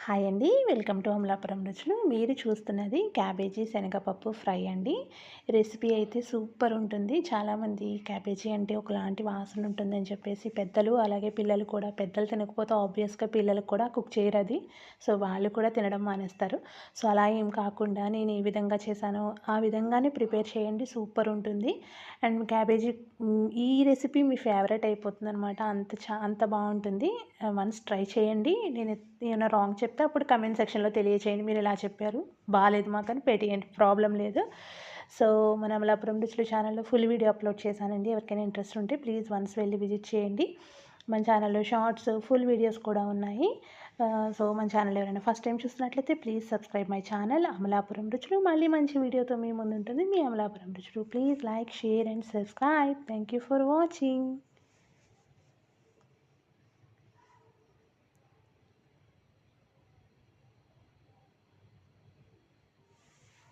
Hi అండి. Welcome to Amalapuram రుచులు. మీరు చూస్తున్నది క్యాబేజీ శనగపప్పు ఫ్రై అండి. రెసిపీ అయితే సూపర్ ఉంటుంది. చాలామంది క్యాబేజీ అంటే ఒకలాంటి వాసన ఉంటుందని చెప్పేసి పెద్దలు, అలాగే పిల్లలు కూడా, పెద్దలు తినకపోతే ఆబ్వియస్‌గా పిల్లలకు కూడా కుక్ చేయరది. సో, వాళ్ళు కూడా తినడం మానేస్తారు. సో, అలా ఏం కాకుండా నేను ఏ విధంగా చేశానో ఆ విధంగానే ప్రిపేర్ చేయండి. సూపర్ ఉంటుంది. అండ్ క్యాబేజీ ఈ రెసిపీ మీ ఫేవరెట్ అయిపోతుందనమాట. అంత బావుంటుంది. వన్స్ ట్రై చేయండి. నేను ఏమైనా రాంగ్ చెప్తే అప్పుడు కమెంట్ సెక్షన్‌లో తెలియచేయండి. మీరు ఇలా చెప్పారు, బాలేదు మాకని పెట్టేయండి. ప్రాబ్లమ్ లేదు. సో, మన అమలాపురం రుచులు ఛానల్‌లో ఫుల్ వీడియో అప్లోడ్ చేశానండి. ఎవరికైనా ఇంట్రెస్ట్ ఉంటే ప్లీజ్ వన్స్ వెళ్లి విజిట్ చేయండి. మన ఛానల్‌లో షార్ట్స్, ఫుల్ వీడియోస్ కూడా ఉన్నాయి. సో, మన ఛానల్ ఎవరైనా ఫస్ట్ టైం చూస్తున్నట్లయితే please subscribe my channel Amalapuram రుచులు. మళ్ళీ మంచి వీడియోతో మీ ముందుంటుంది మీ అమలాపురం రుచులు. Please like, share and subscribe. Thank you for watching.